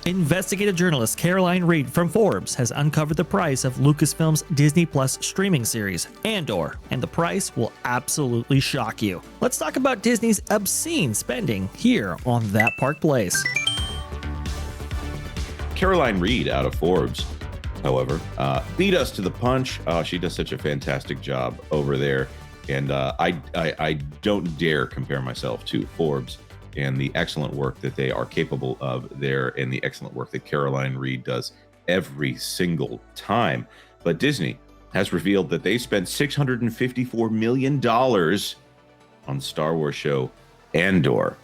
Investigative journalist Caroline Reed from Forbes has uncovered the price of Lucasfilm's Disney Plus streaming series, Andor, and the price will absolutely shock you. Let's talk about Disney's obscene spending here on That Park Place. Caroline Reed out of Forbes, however, beat us to the punch. She does such a fantastic job over there, and I don't dare compare myself to Forbes and the excellent work that they are capable of there, and the excellent work that Caroline Reed does every single time. But Disney has revealed that they spent $654 million on Star Wars show Andor.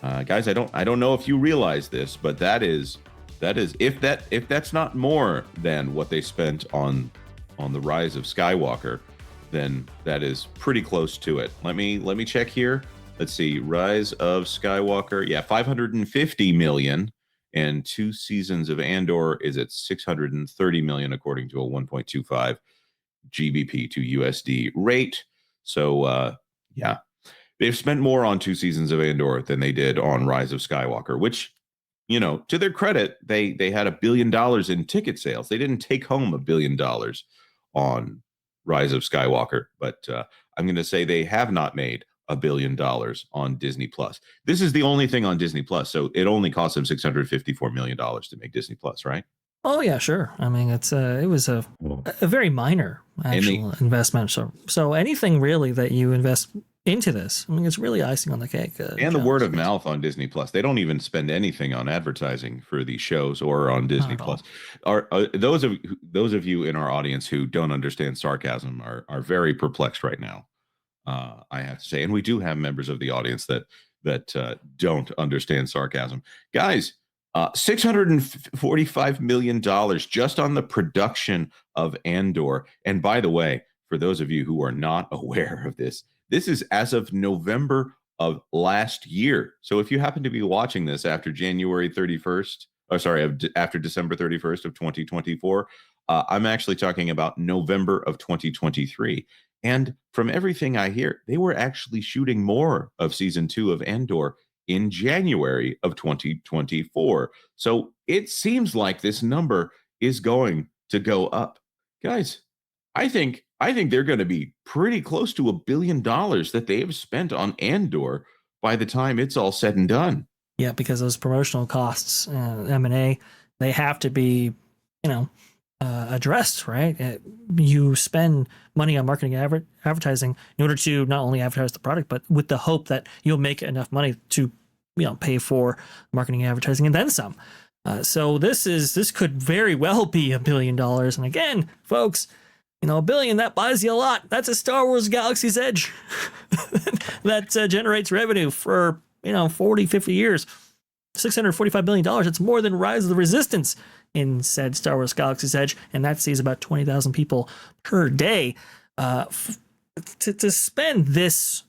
Guys, I don't know if you realize this, but that is if that's not more than what they spent on the Rise of Skywalker, then that is pretty close to it. Let me check here. Let's see, Rise of Skywalker. Yeah, $550 million, and 2 seasons of Andor is at $630 million, according to a 1.25 GBP to USD rate. So, yeah, they've spent more on 2 seasons of Andor than they did on Rise of Skywalker, which, you know, to their credit, they had $1 billion in ticket sales. They didn't take home $1 billion on Rise of Skywalker, but I'm going to say they have not made $1 billion on Disney Plus. This is the only thing on Disney Plus, so it only cost them $654 million to make Disney Plus, right? Oh yeah, sure. I mean, it was a very minor actual investment. So anything really that you invest into this, I mean, it's really icing on the cake. And the word of mouth on Disney Plus. They don't even spend anything on advertising for these shows or on Disney Plus. Are those of you in our audience who don't understand sarcasm are very perplexed right now. I have to say, and we do have members of the audience that don't understand sarcasm. Guys, $645 million just on the production of Andor. And by the way, for those of you who are not aware of this is as of November of last year. So if you happen to be watching this after January 31st, after December 31st of 2024, I'm actually talking about November of 2023. And from everything I hear, they were actually shooting more of season 2 of Andor in January of 2024. So it seems like this number is going to go up. Guys, I think they're going to be pretty close to $1 billion that they have spent on Andor by the time it's all said and done. Yeah, because those promotional costs, M&A, they have to be, addressed, right? You spend money on marketing and advertising in order to not only advertise the product, but with the hope that you'll make enough money to, pay for marketing and advertising and then some. So this could very well be $1 billion. And again, folks, $1 billion, that buys you a lot. That's a Star Wars Galaxy's Edge that generates revenue for, 40, 50 years. $645 million. It's more than Rise of the Resistance in said Star Wars Galaxy's Edge, and that sees about 20,000 people per day. To spend this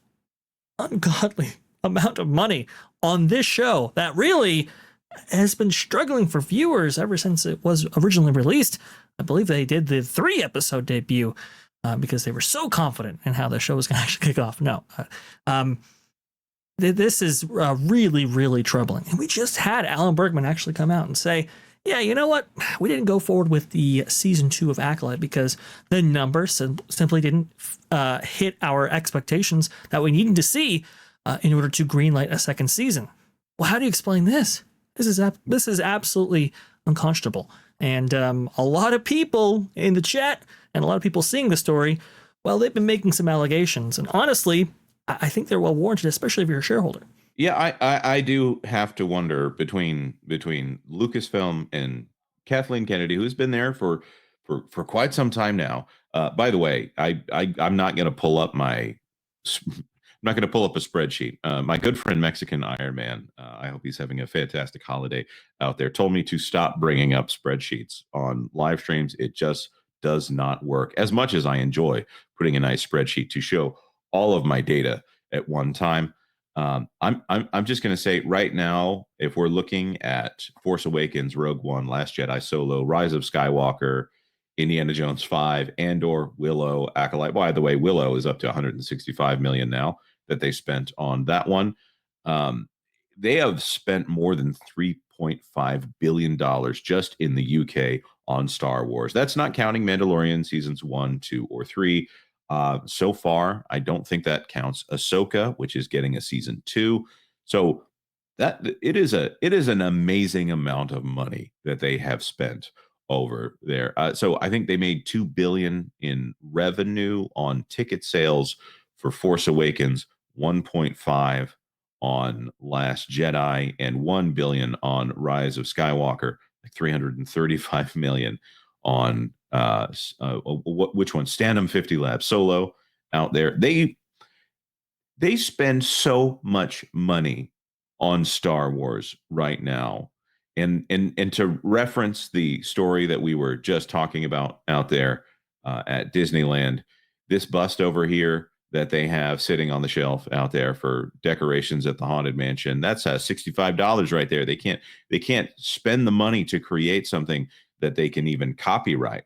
ungodly amount of money on this show that really has been struggling for viewers ever since it was originally released. I believe they did the 3-episode debut because they were so confident in how the show was going to actually kick off. No. This is really, really troubling. And we just had Alan Bergman actually come out and say, yeah, you know what? We didn't go forward with the season 2 of Acolyte because the numbers simply didn't hit our expectations that we needed to see in order to greenlight a second season. Well, how do you explain this? This is absolutely unconscionable. And a lot of people in the chat and a lot of people seeing the story, well, they've been making some allegations. And honestly, I think they're well warranted, especially if you're a shareholder. Yeah, I do have to wonder between Lucasfilm and Kathleen Kennedy, who's been there for quite some time now. By the way, I'm not going to pull up a spreadsheet. My good friend Mexican Iron Man, I hope he's having a fantastic holiday out there, told me to stop bringing up spreadsheets on live streams. It just does not work. As much as I enjoy putting a nice spreadsheet to show all of my data at one time, I'm just going to say right now, if we're looking at Force Awakens, Rogue One, Last Jedi Solo, Rise of Skywalker, Indiana Jones 5, Andor, Willow, Acolyte. By the way, Willow is up to $165 million now that they spent on that one. they have spent more than $3.5 billion just in the UK on Star Wars. That's not counting Mandalorian seasons 1, 2, or 3. So far, I don't think that counts Ahsoka, which is getting a season 2. So that it is an amazing amount of money that they have spent over there. So I think they made $2 billion in revenue on ticket sales for Force Awakens, 1.5 on Last Jedi, and 1 billion on Rise of Skywalker, like 335 million on which one? Stanham 50 Lab Solo out there. They spend so much money on Star Wars right now. And to reference the story that we were just talking about out there at Disneyland, this bust over here that they have sitting on the shelf out there for decorations at the Haunted Mansion, that's $65 right there. They can't spend the money to create something that they can even copyright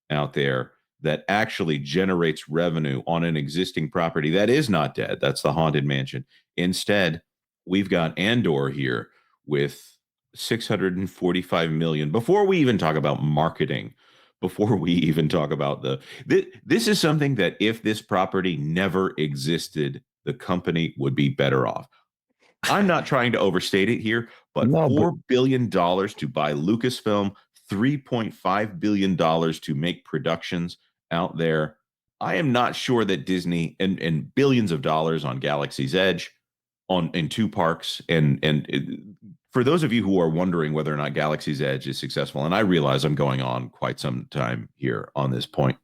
out there that actually generates revenue on an existing property that is not dead. That's the Haunted Mansion. Instead, we've got Andor here with 645 million. Before we even talk about marketing, before we even talk about this is something that if this property never existed, the company would be better off. I'm not trying to overstate it here, but No, but $4 billion to buy Lucasfilm, $3.5 billion to make productions out there. I am not sure that Disney and billions of dollars on Galaxy's Edge in 2 parks. For those of you who are wondering whether or not Galaxy's Edge is successful, and I realize I'm going on quite some time here on this point,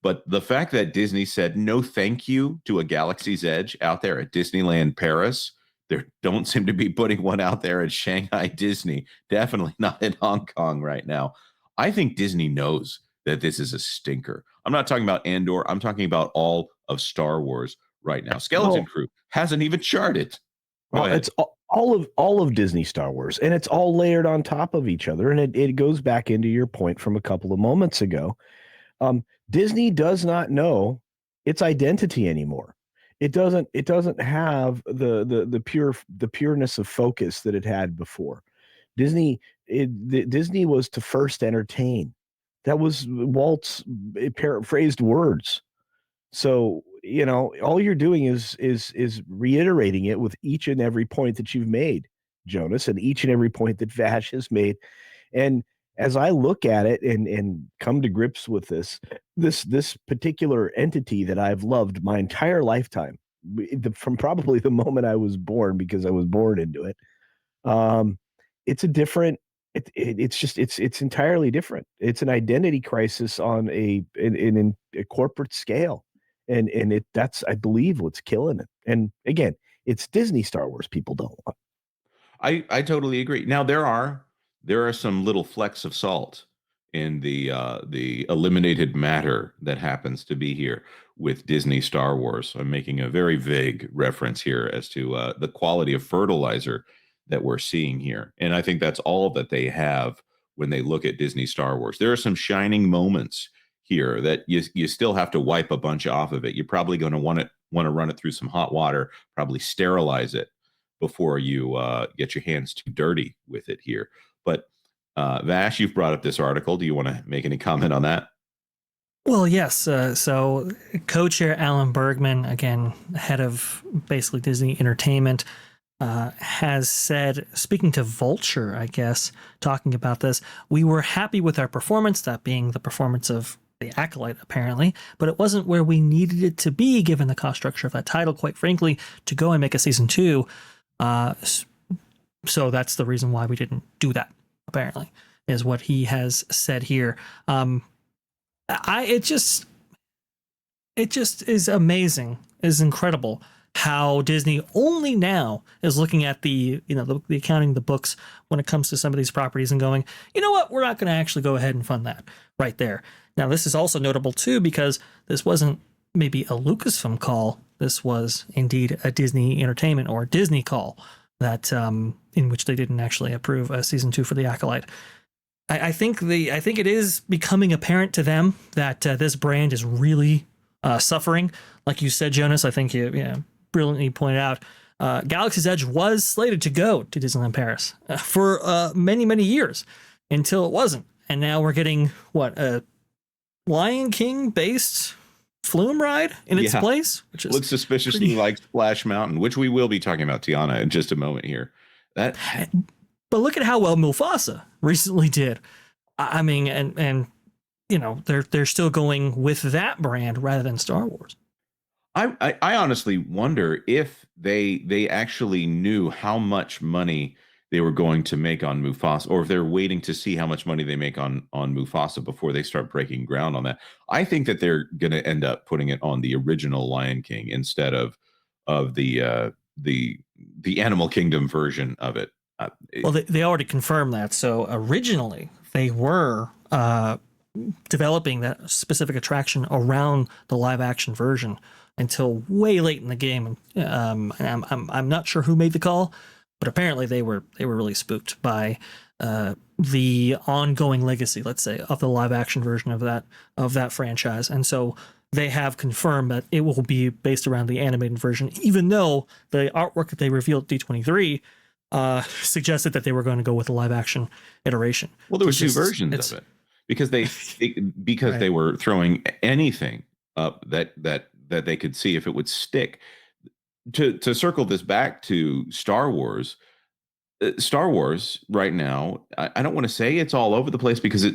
but the fact that Disney said no thank you to a Galaxy's Edge out there at Disneyland Paris, they don't seem to be putting one out there at Shanghai Disney, definitely not in Hong Kong right now. I think Disney knows that this is a stinker. I'm not talking about Andor. I'm talking about all of Star Wars right now. Skeleton Crew hasn't even charted. It's all of Disney Star Wars, and it's all layered on top of each other. And it goes back into your point from a couple of moments ago. Disney does not know its identity anymore. It doesn't have the pureness of focus that it had before. Disney was to first entertain. That was Walt's paraphrased words. So, all you're doing is reiterating it with each and every point that you've made, Jonas, and each and every point that Vash has made. And as I look at it and come to grips with this particular entity that I've loved my entire lifetime, from probably the moment I was born, because I was born into it, it's a different. It's entirely different. It's an identity crisis on a corporate scale. And that's, I believe, what's killing it. And again, it's Disney Star Wars people don't want. I totally agree. Now there are some little flecks of salt in the eliminated matter that happens to be here with Disney Star Wars. I'm making a very vague reference here as to the quality of fertilizer that we're seeing here, and I think that's all that they have when they look at Disney Star Wars. There are some shining moments here that you still have to wipe a bunch off of it. You're probably going to want to run it through some hot water, probably sterilize it before you get your hands too dirty with it here. But Vash, you've brought up this article. Do you want to make any comment on that? Well, yes. So co-chair Alan Bergman, again, head of basically Disney Entertainment, has said, speaking to Vulture, I guess, talking about this, we were happy with our performance, that being the performance of the Acolyte, apparently, but it wasn't where we needed it to be given the cost structure of that title, quite frankly, to go and make a season 2. So that's the reason why we didn't do that, apparently, is what he has said here. It just is amazing, is incredible how Disney only now is looking at the accounting, the books when it comes to some of these properties and going, you know what, we're not going to actually go ahead and fund that right there. Now, this is also notable too, because this wasn't maybe a Lucasfilm call. This was indeed a Disney Entertainment or Disney call that in which they didn't actually approve a season 2 for the Acolyte. I think it is becoming apparent to them that this brand is really suffering. Like you said, Jonas, I think you brilliantly pointed out Galaxy's Edge was slated to go to Disneyland Paris for many, many years until it wasn't. And now we're getting a Lion King based flume ride in its place, which is looks suspiciously like Splash Mountain, which we will be talking about, Tiana, in just a moment here. But look at how well Mufasa recently did. I mean, and you know, they're still going with that brand rather than Star Wars. I honestly wonder if they actually knew how much money they were going to make on Mufasa, or if they're waiting to see how much money they make on Mufasa before they start breaking ground on that. I think that they're going to end up putting it on the original Lion King instead of the Animal Kingdom version of it. Well, they already confirmed that. So originally they were developing that specific attraction around the live action version until way late in the game. And I'm not sure who made the call, but apparently they were really spooked by the ongoing legacy, let's say, of the live action version of that franchise. And so they have confirmed that it will be based around the animated version, even though the artwork that they revealed at D23 suggested that they were going to go with a live action iteration. Well, there were two versions of it because they were throwing anything up that they could see if it would stick. To circle this back to Star Wars right now, I don't want to say it's all over the place because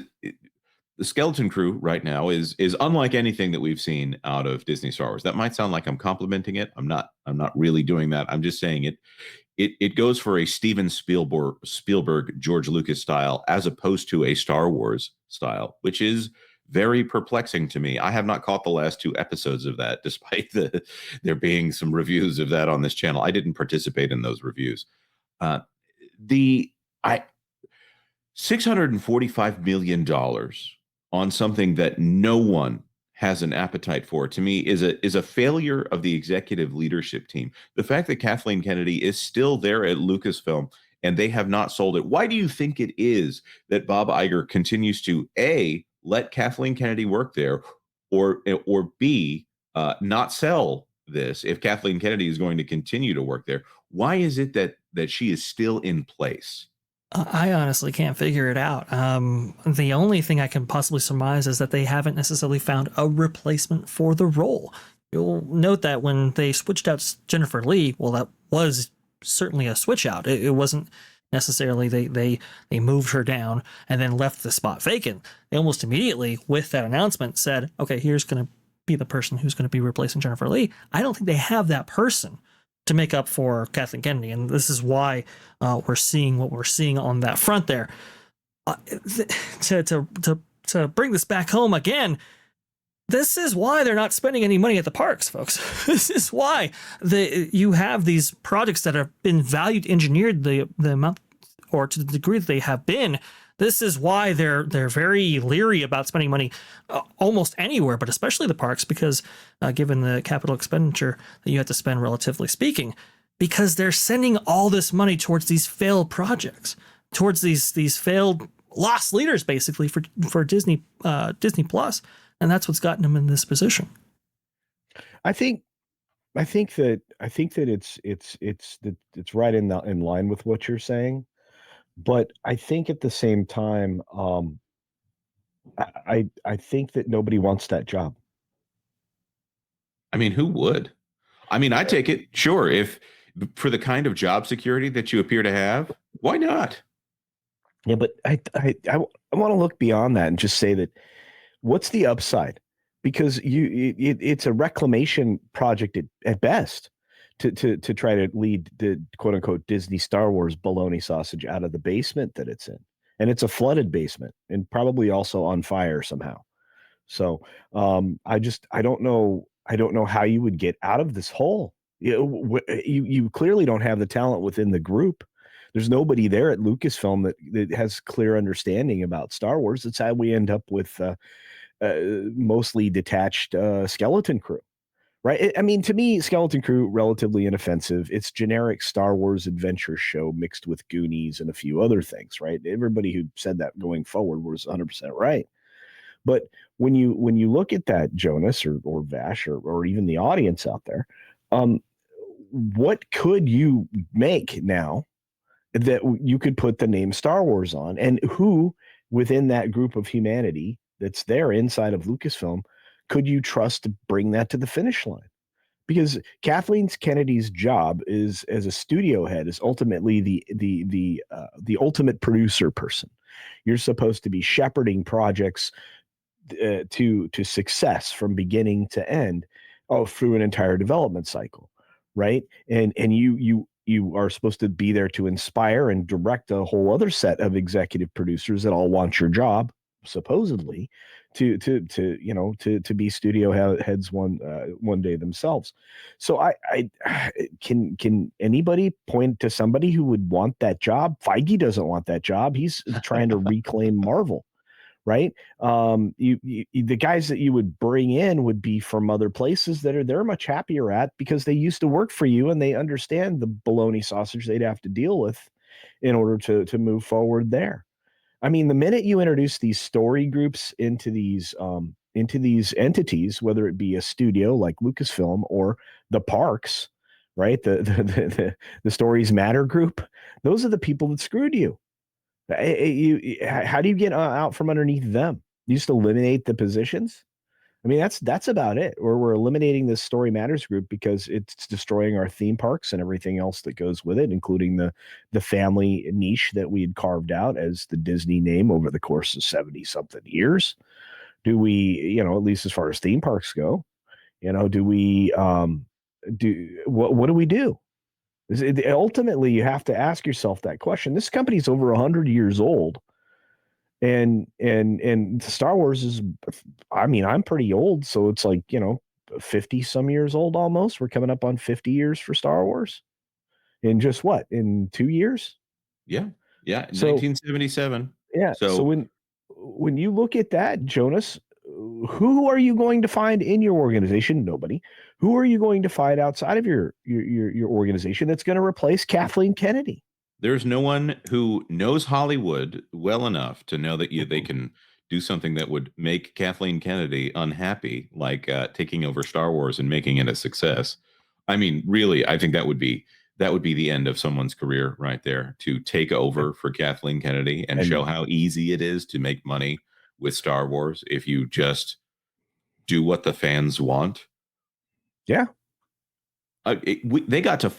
the skeleton crew right now is unlike anything that we've seen out of Disney Star Wars. That might sound like I'm complimenting it. I'm not really doing that. I'm just saying it goes for a Steven Spielberg, George Lucas style, as opposed to a Star Wars style, which is very perplexing to me. I have not caught the last 2 episodes of that, despite there being some reviews of that on this channel. I didn't participate in those reviews. $645 million on something that no one has an appetite for, to me, is a failure of the executive leadership team. The fact that Kathleen Kennedy is still there at Lucasfilm and they have not sold it. Why do you think it is that Bob Iger continues to A, let Kathleen Kennedy work there, or B, not sell this if Kathleen Kennedy is going to continue to work there? Why is it that she is still in place? I honestly can't figure it out. The only thing I can possibly surmise is that they haven't necessarily found a replacement for the role. You'll note that when they switched out Jennifer Lee, well, that was certainly a switch out. It wasn't necessarily they moved her down and then left the spot vacant. They almost immediately, with that announcement, said, okay, here's going to be the person who's going to be replacing Jennifer Lee. I don't think they have that person to make up for Kathleen Kennedy. And this is why we're seeing what we're seeing on that front there. To bring this back home again, this is why they're not spending any money at the parks, folks. This is why you have these projects that have been valued engineered the amount, or to the degree that they have been. This is why they're very leery about spending money almost anywhere, but especially the parks, because given the capital expenditure that you have to spend, relatively speaking, because they're sending all this money towards these failed projects, towards these failed lost leaders, basically for Disney Plus, and that's what's gotten them in this position. I think that it's right in line with what you're saying. But I think at the same time, I think that nobody wants that job. I mean, who would? I mean, I take it, sure, if for the kind of job security that you appear to have, why not? Yeah, but I want to look beyond that and just say that what's the upside? Because it's a reclamation project at best. To try to lead the quote unquote Disney Star Wars bologna sausage out of the basement that it's in. And it's a flooded basement and probably also on fire somehow. So I don't know how you would get out of this hole. You clearly don't have the talent within the group. There's nobody there at Lucasfilm that has clear understanding about Star Wars. That's how we end up with mostly detached skeleton crew. Right. I mean, to me, Skeleton Crew, relatively inoffensive. It's generic Star Wars adventure show mixed with Goonies and a few other things. Right. Everybody who said that going forward was 100% right. But when you look at that, Jonas or Vash or even the audience out there, what could you make now that you could put the name Star Wars on, and who within that group of humanity that's there inside of Lucasfilm could you trust to bring that to the finish line? Because Kathleen Kennedy's job is as a studio head is ultimately the ultimate producer person. You're supposed to be shepherding projects to success from beginning to end, through an entire development cycle, right? And you are supposed to be there to inspire and direct a whole other set of executive producers that all want your job, supposedly, to be studio heads one day themselves. So I can anybody point to somebody who would want that job? Feige doesn't want that job. He's trying to reclaim Marvel, right? The guys that you would bring in would be from other places that they're much happier at because they used to work for you and they understand the bologna sausage they'd have to deal with in order to move forward there. I mean, the minute you introduce these story groups into these entities, whether it be a studio like Lucasfilm or the parks, right? The Stories Matter group, those are the people that screwed you. How do you get out from underneath them? You just eliminate the positions. I mean, that's about it. Or we're eliminating this Story Matters group because it's destroying our theme parks and everything else that goes with it, including the family niche that we had carved out as the Disney name over the course of 70 something years. Do we, at least as far as theme parks go, do we what do we do? Ultimately, you have to ask yourself that question. This company's over 100 years old, and Star Wars is, I mean, I'm pretty old, so it's like 50 some years old almost. We're coming up on 50 years for Star Wars in just what, in 2 years? Yeah, So 1977. yeah. So when you look at that, Jonas, who are you going to find in your organization? Nobody. Who are you going to find outside of your organization that's going to replace Kathleen Kennedy? There's no one who knows Hollywood well enough to know that they can do something that would make Kathleen Kennedy unhappy, like taking over Star Wars and making it a success. I mean, really, I think that would be the end of someone's career right there, to take over for Kathleen Kennedy and show how easy it is to make money with Star Wars if you just do what the fans want. Yeah. They got to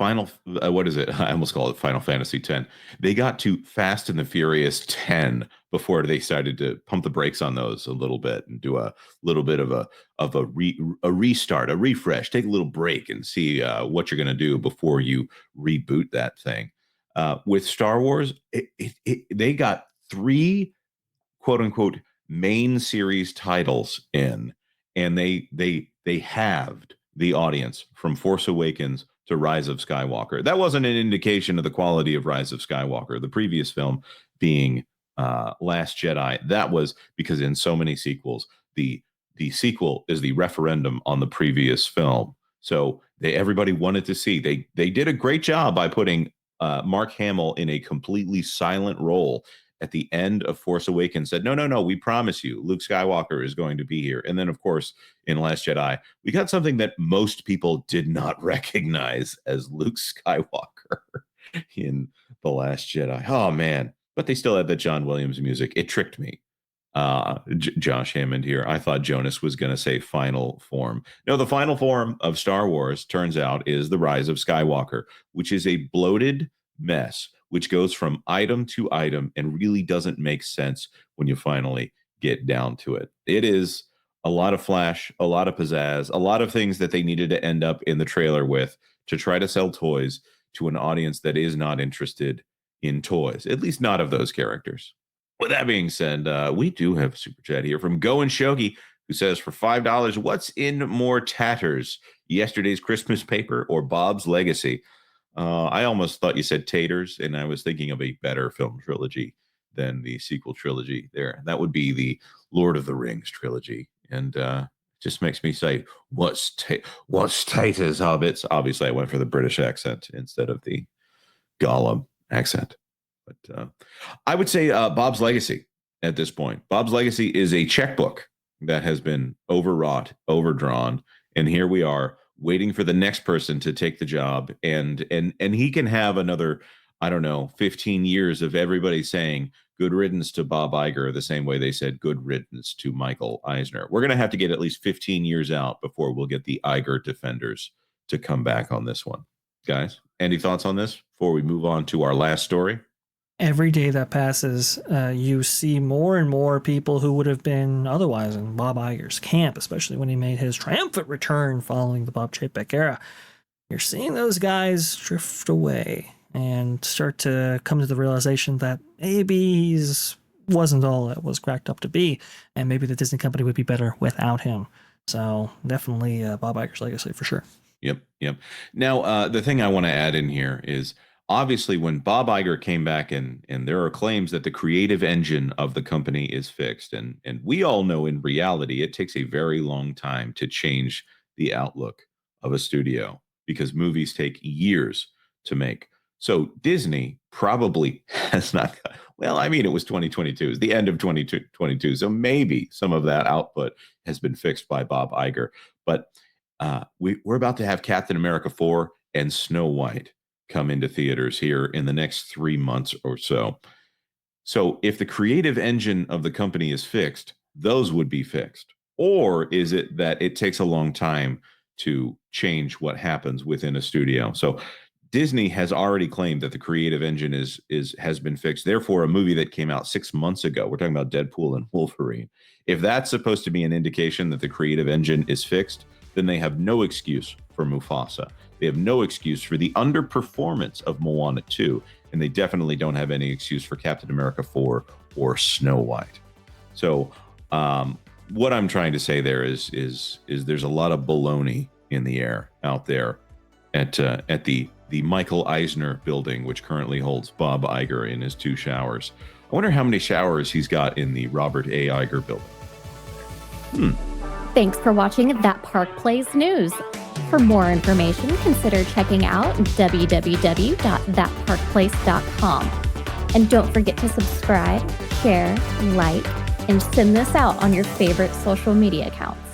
what is it? I almost call it Final Fantasy X. They got to Fast and the Furious 10 before they started to pump the brakes on those a little bit and do a little bit of a restart, a refresh, take a little break and see what you're going to do before you reboot that thing. With Star Wars, they got 3 quote unquote main series titles in, and they halved the audience from Force Awakens to Rise of Skywalker. That wasn't an indication of the quality of Rise of Skywalker, the previous film being Last Jedi. That was because in so many sequels, the sequel is the referendum on the previous film. So everybody wanted to see. They did a great job by putting Mark Hamill in a completely silent role at the end of Force Awakens. Said, no, we promise you, Luke Skywalker is going to be here. And then, of course, in Last Jedi, we got something that most people did not recognize as Luke Skywalker in The Last Jedi. Oh, man. But they still had the John Williams music. It tricked me. Josh Hammond here. I thought Jonas was going to say final form. No, the final form of Star Wars, turns out, is The Rise of Skywalker, which is a bloated mess, which goes from item to item and really doesn't make sense when you finally get down to it. It is a lot of flash, a lot of pizzazz, a lot of things that they needed to end up in the trailer with to try to sell toys to an audience that is not interested in toys, at least not of those characters. With that being said, we do have a super chat here from Go and Shogi, who says, for $5, what's in more tatters? Yesterday's Christmas paper or Bob's Legacy? I almost thought you said taters, and I was thinking of a better film trilogy than the sequel trilogy there. That would be the Lord of the Rings trilogy. And just makes me say, what's taters, hobbits? Obviously, I went for the British accent instead of the Gollum accent. But I would say Bob's Legacy at this point. Bob's Legacy is a checkbook that has been overwrought, overdrawn. And here we are waiting for the next person to take the job, and he can have another, I don't know, 15 years of everybody saying good riddance to Bob Iger the same way they said good riddance to Michael Eisner. We're going to have to get at least 15 years out before we'll get the Iger defenders to come back on this one. Guys, any thoughts on this before we move on to our last story? Every day that passes, you see more and more people who would have been otherwise in Bob Iger's camp, especially when he made his triumphant return following the Bob Chapek era. You're seeing those guys drift away and start to come to the realization that maybe he's wasn't all it was cracked up to be, and maybe the Disney company would be better without him. So definitely Bob Iger's legacy for sure. Yep. Now, the thing I want to add in here is, obviously, when Bob Iger came back, and there are claims that the creative engine of the company is fixed, and we all know in reality it takes a very long time to change the outlook of a studio because movies take years to make. So Disney probably has not. Well, I mean, it was 2022, it's the end of 2022, so maybe some of that output has been fixed by Bob Iger, but we're about to have Captain America 4 and Snow White come into theaters here in the next 3 months or so. So if the creative engine of the company is fixed, those would be fixed. Or is it that it takes a long time to change what happens within a studio? So Disney has already claimed that the creative engine has been fixed. Therefore, a movie that came out 6 months ago, we're talking about Deadpool and Wolverine, if that's supposed to be an indication that the creative engine is fixed, then they have no excuse for Mufasa. They have no excuse for the underperformance of Moana 2, and they definitely don't have any excuse for Captain America 4 or Snow White. So what I'm trying to say there is there's a lot of baloney in the air out there at the Michael Eisner building, which currently holds Bob Iger in his 2 showers. I wonder how many showers he's got in the Robert A. Iger building. Thanks for watching That Park Plays News. For more information, consider checking out www.thatparkplace.com. And don't forget to subscribe, share, like, and send this out on your favorite social media accounts.